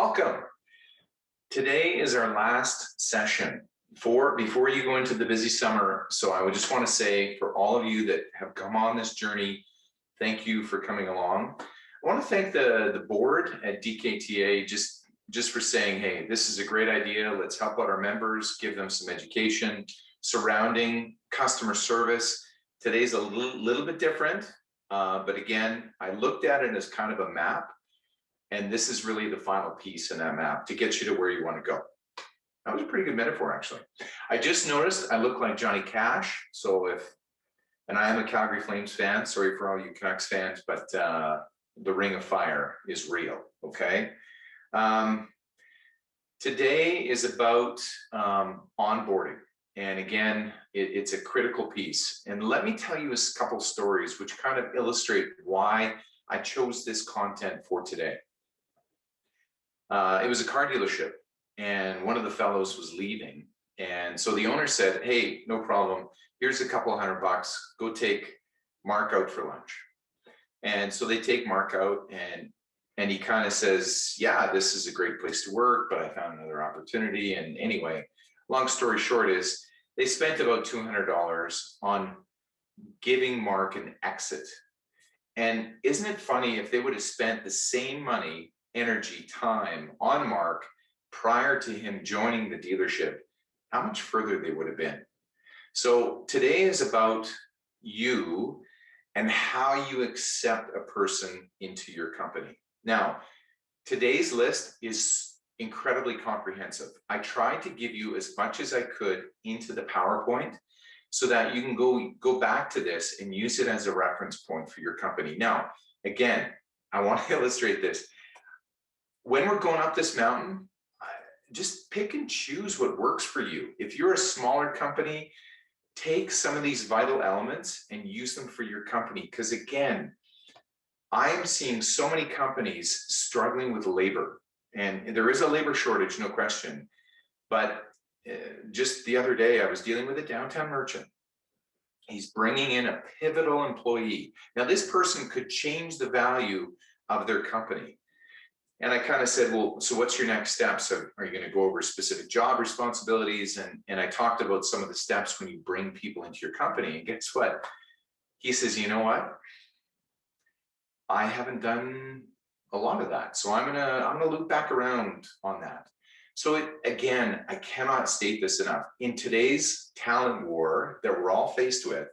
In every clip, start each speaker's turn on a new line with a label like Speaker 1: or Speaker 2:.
Speaker 1: Welcome. Today is our last session before you go into the busy summer. So I would just want to say for all of you that have come on this journey, thank you for coming along. I want to thank the board at DKTA just for saying, hey, this is a great idea. Let's help out our members, give them some education surrounding customer service. Today's a little bit different, but again, I looked at it as kind of a map. And this is really the final piece in that map to get you to where you want to go. That was a pretty good metaphor, actually. I just noticed I look like Johnny Cash. And I am a Calgary Flames fan. Sorry for all you Canucks fans, but the Ring of Fire is real, okay? Today is about onboarding. And again, it's a critical piece. And let me tell you a couple stories which kind of illustrate why I chose this content for today. It was a car dealership, and one of the fellows was leaving. And so the owner said, hey, no problem. Here's a couple $100. Go take Mark out for lunch. And so they take Mark out, and he kind of says, yeah, this is a great place to work, but I found another opportunity. And anyway, long story short is they spent about $200 on giving Mark an exit. And isn't it funny, if they would have spent the same money, energy, time on Mark prior to him joining the dealership, how much further they would have been. So today is about you and how you accept a person into your company. Now, today's list is incredibly comprehensive. I tried to give you as much as I could into the PowerPoint so that you can go back to this and use it as a reference point for your company. Now, again, I want to illustrate this. When we're going up this mountain, just pick and choose what works for you. If you're a smaller company, take some of these vital elements and use them for your company. Because again, I am seeing so many companies struggling with labor. And there is a labor shortage, no question. But just the other day, I was dealing with a downtown merchant. He's bringing in a pivotal employee. Now, this person could change the value of their company. And I kind of said, well, so what's your next steps? Are you going to go over specific job responsibilities? And I talked about some of the steps when you bring people into your company. And guess what? He says, you know what? I haven't done a lot of that. So I'm gonna loop back around on that. So again, I cannot state this enough. In today's talent war that we're all faced with,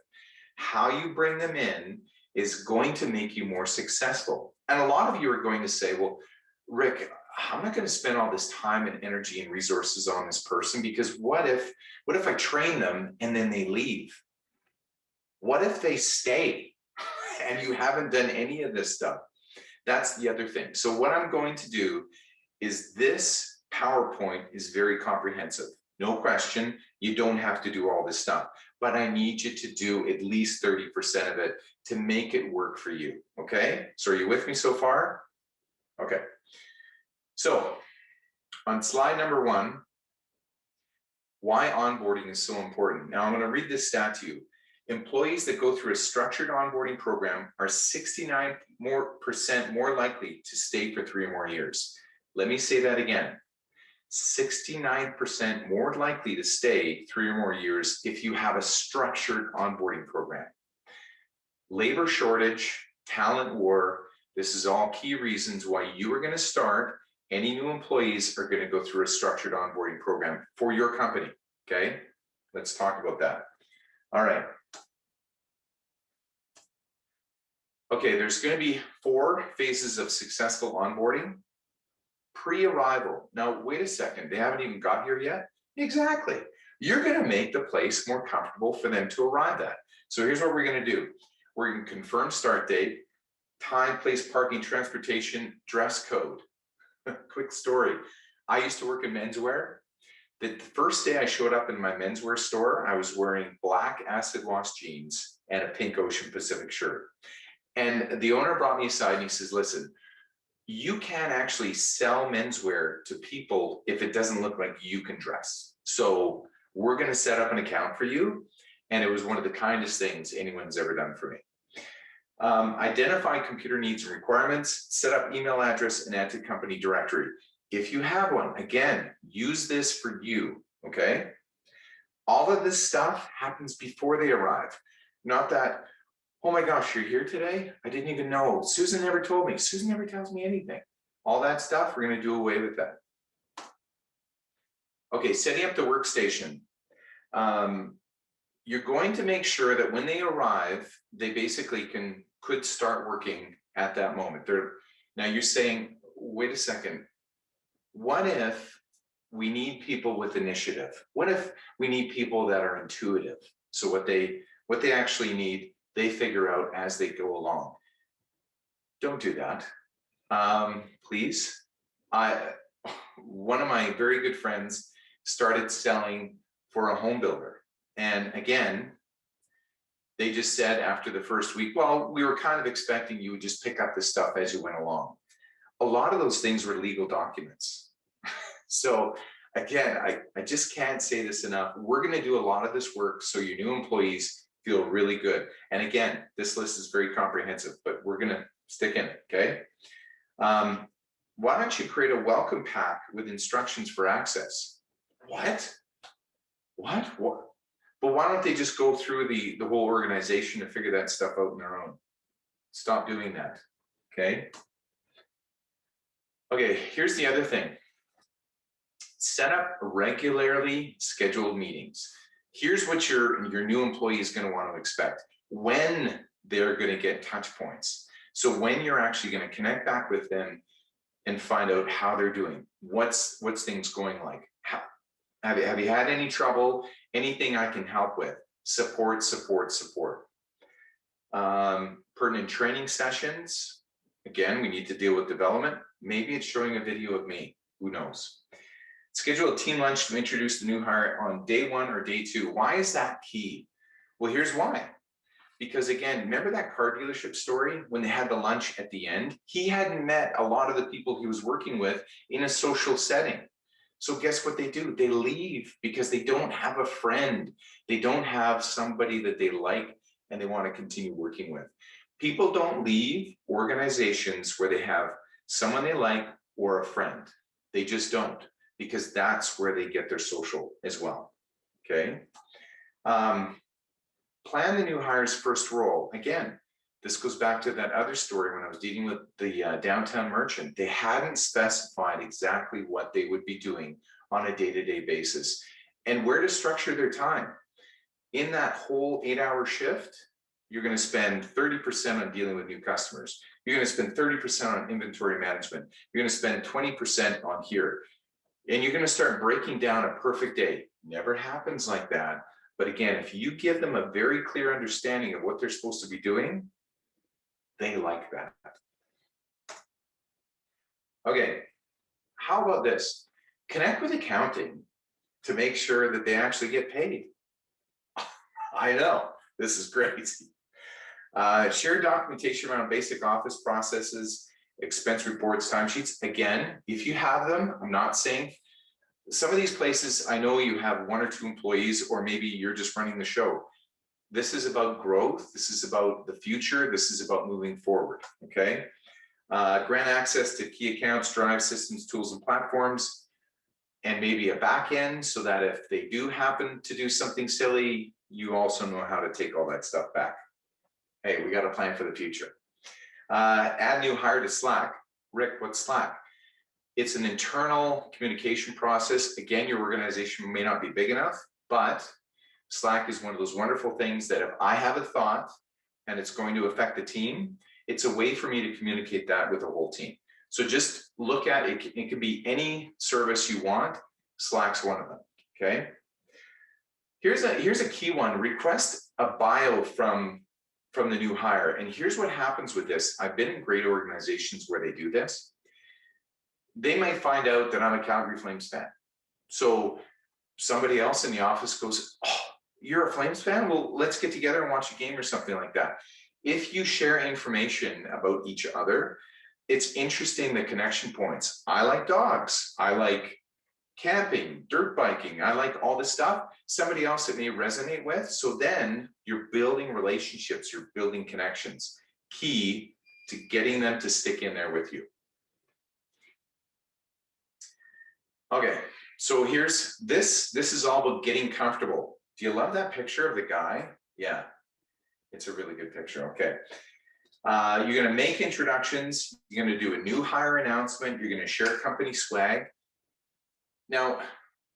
Speaker 1: how you bring them in is going to make you more successful. And a lot of you are going to say, well, Rick, I'm not going to spend all this time and energy and resources on this person, because what if I train them and then they leave? What if they stay and you haven't done any of this stuff? That's the other thing. So what I'm going to do is, this PowerPoint is very comprehensive. No question, you don't have to do all this stuff, but I need you to do at least 30% of it to make it work for you, okay? So are you with me so far? Okay. So on slide number 1, why onboarding is so important. Now I'm going to read this stat to you. Employees that go through a structured onboarding program are 69% more likely to stay for 3 or more years. Let me say that again. 69% more likely to stay 3 or more years if you have a structured onboarding program. Labor shortage, talent war, this is all key reasons why you are going to start. Any new employees are going to go through a structured onboarding program for your company, okay? Let's talk about that. All right. Okay, there's going to be 4 phases of successful onboarding. Pre-arrival. Now, wait a second. They haven't even got here yet? Exactly. You're going to make the place more comfortable for them to arrive at. So here's what we're going to do. We're going to confirm start date, time, place, parking, transportation, dress code. Quick story. I used to work in menswear. The first day I showed up in my menswear store, I was wearing black acid wash jeans and a pink Ocean Pacific shirt. And the owner brought me aside and he says, listen, you can't actually sell menswear to people if it doesn't look like you can dress. So we're going to set up an account for you. And it was one of the kindest things anyone's ever done for me. Identify computer needs and requirements, set up email address and add to company directory. If you have one, again, use this for you, okay? All of this stuff happens before they arrive. Not that, oh my gosh, you're here today? I didn't even know. Susan never told me. Susan never tells me anything. All that stuff, we're gonna do away with that. Okay, setting up the workstation. You're going to make sure that when they arrive, they basically could start working at that moment. Now you're saying, wait a second, what if we need people with initiative? What if we need people that are intuitive? So what they actually need, they figure out as they go along. Don't do that, please. One of my very good friends started selling for a home builder. And again, they just said after the first week, well, we were kind of expecting you would just pick up the stuff as you went along. A lot of those things were legal documents. So again, I just can't say this enough. We're going to do a lot of this work so your new employees feel really good. And again, this list is very comprehensive, but we're going to stick in it, okay? Why don't you create a welcome pack with instructions for access? What? But why don't they just go through the whole organization and figure that stuff out on their own? Stop doing that, okay? Okay, here's the other thing. Set up regularly scheduled meetings. Here's what your new employee is going to want to expect when they're going to get touch points. So when you're actually going to connect back with them and find out how they're doing, what's things going like? Have you had any trouble? Anything I can help with? Support. Pertinent training sessions. Again, we need to deal with development. Maybe it's showing a video of me. Who knows? Schedule a team lunch to introduce the new hire on day 1 or day 2. Why is that key? Well, here's why. Because again, remember that car dealership story when they had the lunch at the end? He hadn't met a lot of the people he was working with in a social setting. So guess what they do? They leave because they don't have a friend. They don't have somebody that they like and they want to continue working with. People don't leave organizations where they have someone they like or a friend. They just don't, because that's where they get their social as well, okay? Plan the new hire's first role. Again, this goes back to that other story when I was dealing with the downtown merchant. They hadn't specified exactly what they would be doing on a day-to-day basis and where to structure their time. In that whole 8-hour shift, you're going to spend 30% on dealing with new customers. You're going to spend 30% on inventory management. You're going to spend 20% on here. And you're going to start breaking down a perfect day. Never happens like that. But again, if you give them a very clear understanding of what they're supposed to be doing, they like that. Okay, how about this? Connect with accounting to make sure that they actually get paid. I know, this is great. Share documentation around basic office processes, expense reports, timesheets. Again, if you have them, I'm not saying, some of these places, I know you have 1 or 2 employees, or maybe you're just running the show. This is about growth. This is about the future. This is about moving forward, okay? Grant access to key accounts, drive systems, tools, and platforms, and maybe a back end so that if they do happen to do something silly, you also know how to take all that stuff back. Hey, we got a plan for the future. Add new hire to Slack. Rick, what's Slack? It's an internal communication process. Again, your organization may not be big enough, but Slack is one of those wonderful things that if I have a thought and it's going to affect the team, it's a way for me to communicate that with the whole team. So just look at it. It can be any service you want. Slack's one of them, okay? Here's a key one. Request a bio from the new hire. And here's what happens with this. I've been in great organizations where they do this. They might find out that I'm a Calgary Flames fan. So somebody else in the office goes, oh, you're a Flames fan? Well, let's get together and watch a game or something like that. If you share information about each other, it's interesting, the connection points. I like dogs. I like camping, dirt biking. I like all this stuff. Somebody else that may resonate with. So then you're building relationships, you're building connections. Key to getting them to stick in there with you. Okay, so here's this. This is all about getting comfortable. Do you love that picture of the guy? Yeah, it's a really good picture. Okay. You're going to make introductions. You're going to do a new hire announcement. You're going to share company swag. Now,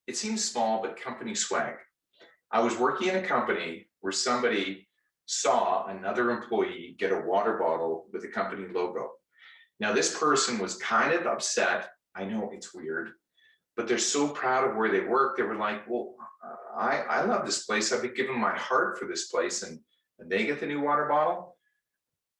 Speaker 1: it seems small, but company swag. I was working in a company where somebody saw another employee get a water bottle with a company logo. Now, this person was kind of upset. I know it's weird, but they're so proud of where they work. They were like, well, I love this place. I've been giving my heart for this place, and they get the new water bottle.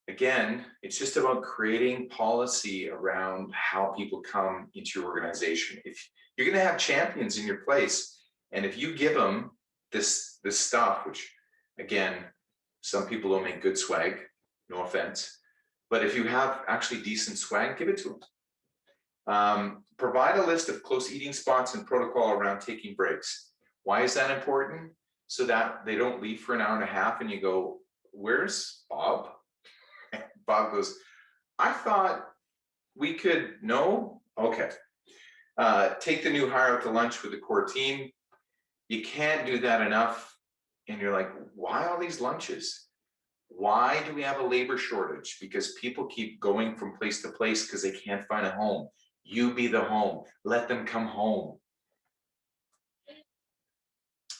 Speaker 1: Again, it's just about creating policy around how people come into your organization. If you're going to have champions in your place, and if you give them this stuff, which again, some people don't make good swag, no offense, but if you have actually decent swag, give it to them. Provide a list of close eating spots and protocol around taking breaks. Why is that important? So that they don't leave for an hour and a half and you go, where's Bob? Bob goes, I thought we could, no? Okay. Take the new hire out to lunch with the core team. You can't do that enough. And you're like, why all these lunches? Why do we have a labor shortage? Because people keep going from place to place because they can't find a home. You be the home. Let them come home.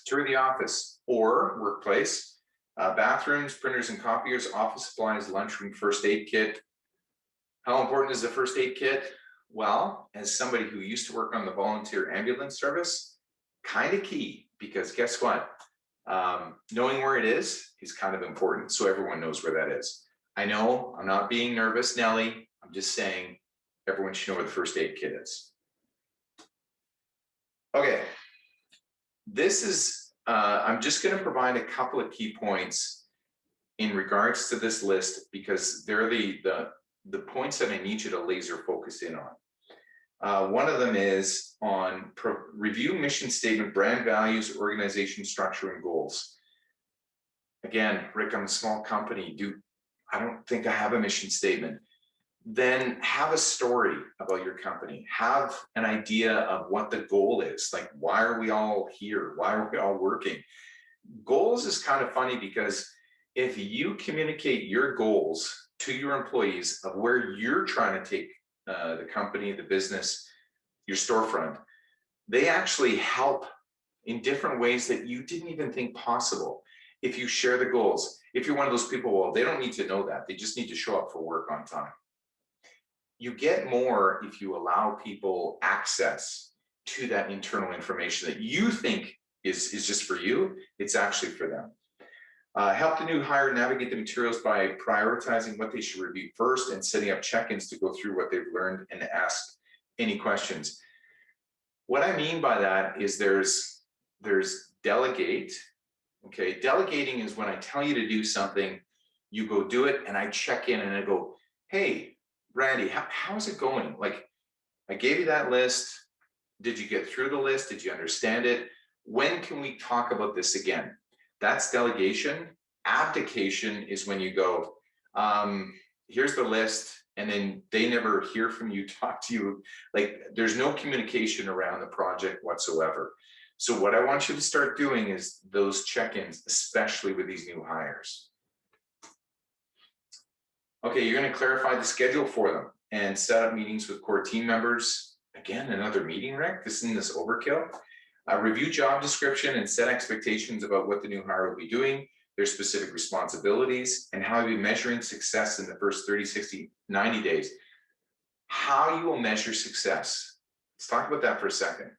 Speaker 1: Tour the office or workplace. Bathrooms, printers and copiers, office supplies, lunchroom, first aid kit. How important is the first aid kit? Well, as somebody who used to work on the volunteer ambulance service, kind of key, because guess what? Knowing where it is kind of important, so everyone knows where that is. I know I'm not being nervous, Nelly. I'm just saying everyone should know where the first aid kit is. Okay, this is, I'm just going to provide a couple of key points in regards to this list because they're the points that I need you to laser focus in on. One of them is on review mission statement, brand values, organization structure, and goals. Again, Rick, I'm a small company. I don't think I have a mission statement. Then have a story about your company. Have an idea of what the goal is. Like, why are we all here? Why are we all working? Goals is kind of funny because if you communicate your goals to your employees of where you're trying to take the company, the business, your storefront, they actually help in different ways that you didn't even think possible. If you share the goals, if you're one of those people, well, they don't need to know that. They just need to show up for work on time. You get more if you allow people access to that internal information that you think is just for you. It's actually for them. Help the new hire navigate the materials by prioritizing what they should review first and setting up check-ins to go through what they've learned and ask any questions. What I mean by that is there's delegate. Okay, delegating is when I tell you to do something, you go do it, and I check in and I go, hey, Randy, how's it going? Like, I gave you that list. Did you get through the list? Did you understand it? When can we talk about this again? That's delegation. Abdication is when you go, here's the list, and then they never hear from you, talk to you. Like, there's no communication around the project whatsoever. So what I want you to start doing is those check-ins, especially with these new hires. Okay, you're going to clarify the schedule for them and set up meetings with core team members. Again, another meeting, Rick? Isn't this overkill? Review job description and set expectations about what the new hire will be doing, their specific responsibilities, and how you'll be measuring success in the first 30, 60, 90 days. How you will measure success. Let's talk about that for a second.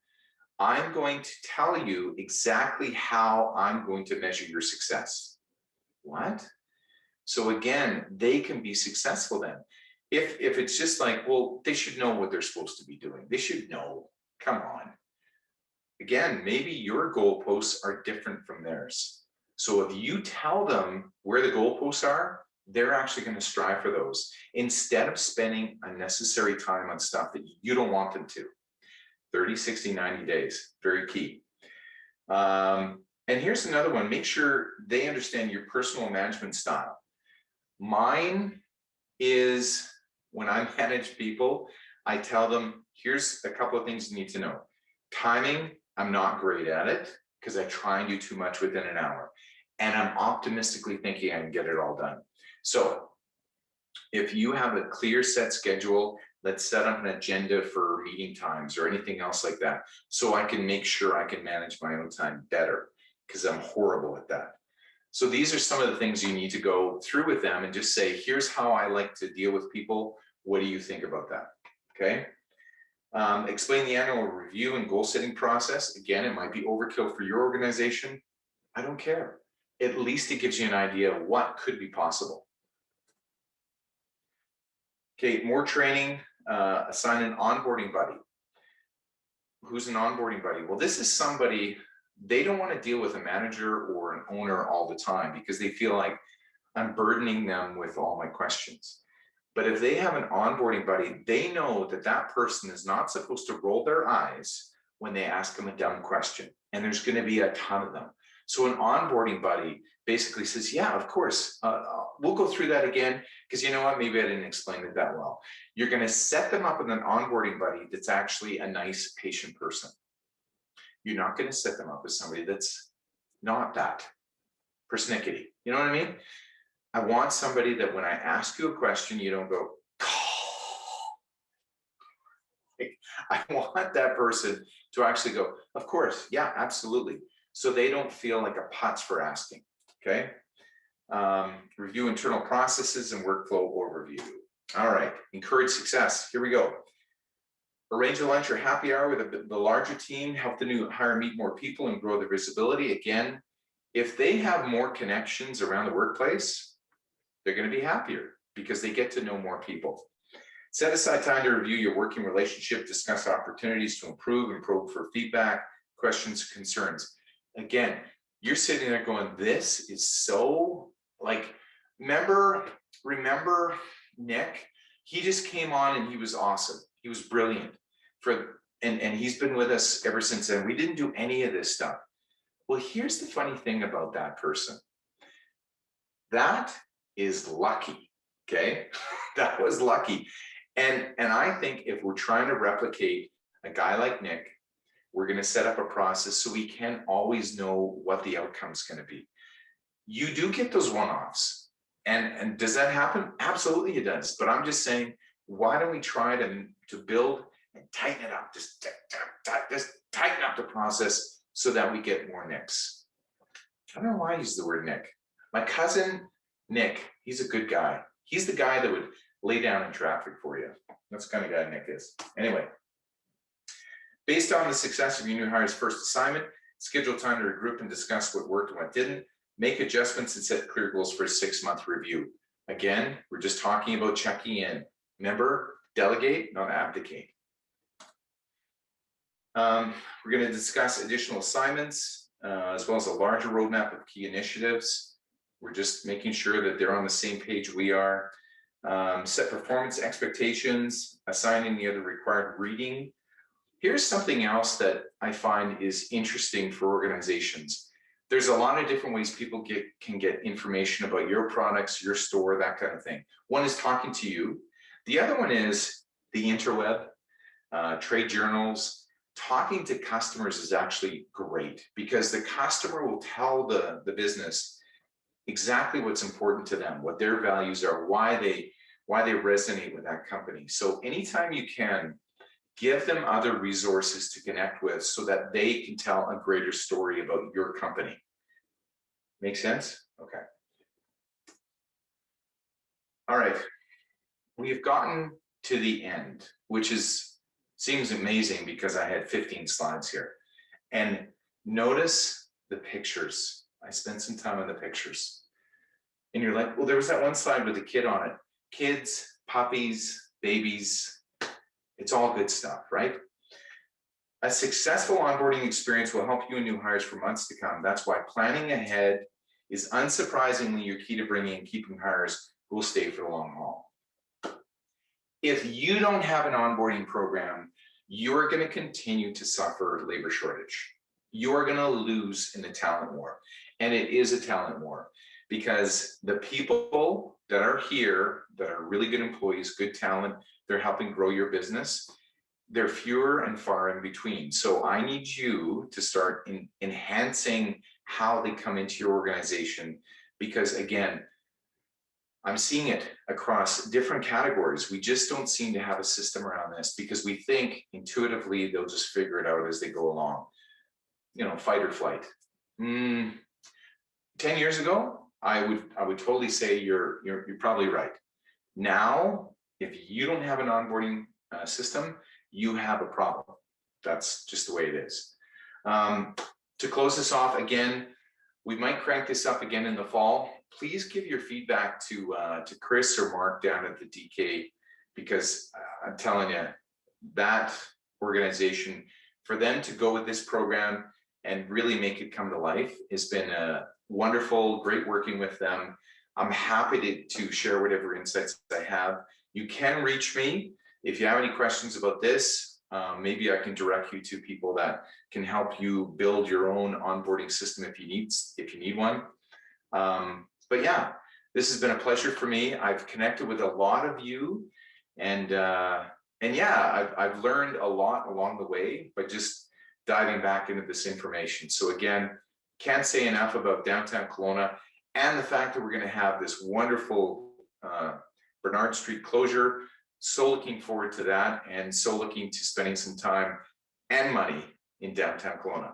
Speaker 1: I'm going to tell you exactly how I'm going to measure your success. What? So again, they can be successful then. If it's just like, well, they should know what they're supposed to be doing. They should know. Come on. Again, maybe your goalposts are different from theirs. So if you tell them where the goalposts are, they're actually going to strive for those instead of spending unnecessary time on stuff that you don't want them to. 30, 60, 90 days, very key. And here's another one. Make sure they understand your personal management style. Mine is when I manage people, I tell them, here's a couple of things you need to know. Timing, I'm not great at it because I try and do too much within an hour. And I'm optimistically thinking I can get it all done. So if you have a clear set schedule, let's set up an agenda for meeting times or anything else like that, so I can make sure I can manage my own time better, because I'm horrible at that. So these are some of the things you need to go through with them and just say, here's how I like to deal with people. What do you think about that? Okay. Explain the annual review and goal setting process. Again, it might be overkill for your organization. I don't care. At least it gives you an idea of what could be possible. Okay, more training, assign an onboarding buddy. Who's an onboarding buddy? Well, this is somebody, they don't want to deal with a manager or an owner all the time because they feel like I'm burdening them with all my questions. But if they have an onboarding buddy, they know that that person is not supposed to roll their eyes when they ask them a dumb question. And there's going to be a ton of them. So an onboarding buddy basically says, yeah, of course, we'll go through that again, because you know what, maybe I didn't explain it that well. You're going to set them up with an onboarding buddy that's actually a nice, patient person. You're not going to set them up with somebody that's not that persnickety. You know what I mean? I want somebody that when I ask you a question, you don't go, I want that person to actually go, of course, yeah, absolutely. So they don't feel like a putz for asking, okay? Review internal processes and workflow overview. All right, encourage success. Here we go. Arrange a lunch or happy hour with the larger team, help the new hire meet more people and grow their visibility. Again, if they have more connections around the workplace, they're going to be happier because they get to know more people. Set aside time to review your working relationship, discuss opportunities to improve and probe for feedback, questions, concerns. Again, you're sitting there going, this is so like, remember Nick? He just came on and he was awesome. He was brilliant and he's been with us ever since then. We didn't do any of this stuff. Well, here's the funny thing about that person. That is lucky, okay? That was lucky. And I think if we're trying to replicate a guy like Nick, we're going to set up a process so we can always know what the outcome is going to be. You do get those one-offs. And does that happen? Absolutely it does. But I'm just saying, why don't we try to build and tighten it up, just tighten up the process so that we get more Nicks. I don't know why I use the word Nick. My cousin, Nick, he's a good guy. He's the guy that would lay down in traffic for you. That's the kind of guy Nick is. Anyway, based on the success of your new hire's first assignment, schedule time to regroup and discuss what worked and what didn't. Make adjustments and set clear goals for a 6-month review. Again, we're just talking about checking in. Remember, delegate, not abdicate. We're going to discuss additional assignments, as well as a larger roadmap of key initiatives. We're just making sure that they're on the same page we are. Set performance expectations, assigning the other required reading. Here's something else that I find is interesting for organizations. There's a lot of different ways people can get information about your products, your store, that kind of thing. One is talking to you. The other one is the interweb, trade journals. Talking to customers is actually great because the customer will tell the business exactly what's important to them, what their values are, why they resonate with that company. So anytime you can, give them other resources to connect with so that they can tell a greater story about your company. Make sense? Okay. All right. We've gotten to the end, which seems amazing because I had 15 slides here. And notice the pictures. I spent some time on the pictures. And you're like, well, there was that one slide with a kid on it. Kids, puppies, babies, it's all good stuff, right? A successful onboarding experience will help you and new hires for months to come. That's why planning ahead is unsurprisingly your key to bringing and keeping hires who will stay for the long haul. If you don't have an onboarding program, you're going to continue to suffer labor shortage. You're going to lose in the talent war. And it is a talent war because the people that are here that are really good employees, good talent, they're helping grow your business. they're fewer and far in between. So I need you to start enhancing how they come into your organization, because again, I'm seeing it across different categories. We just don't seem to have a system around this because we think intuitively they'll just figure it out as they go along. You know, fight or flight. 10 years ago, I would totally say you're probably right. Now, if you don't have an onboarding system, you have a problem. That's just the way it is. To close this off, again, we might crank this up again in the fall. Please give your feedback to Chris or Mark down at the DK, because I'm telling you, that organization, for them to go with this program and really make it come to life, has been a wonderful, great working with them. I'm happy to share whatever insights I have. You can reach me if you have any questions about this. Maybe I can direct you to people that can help you build your own onboarding system if you need one. But yeah, this has been a pleasure for me. I've connected with a lot of you, and yeah, I've learned a lot along the way by just diving back into this information. So again, can't say enough about downtown Kelowna and the fact that we're going to have this wonderful Bernard Street closure. So looking forward to that, and so looking to spending some time and money in downtown Kelowna.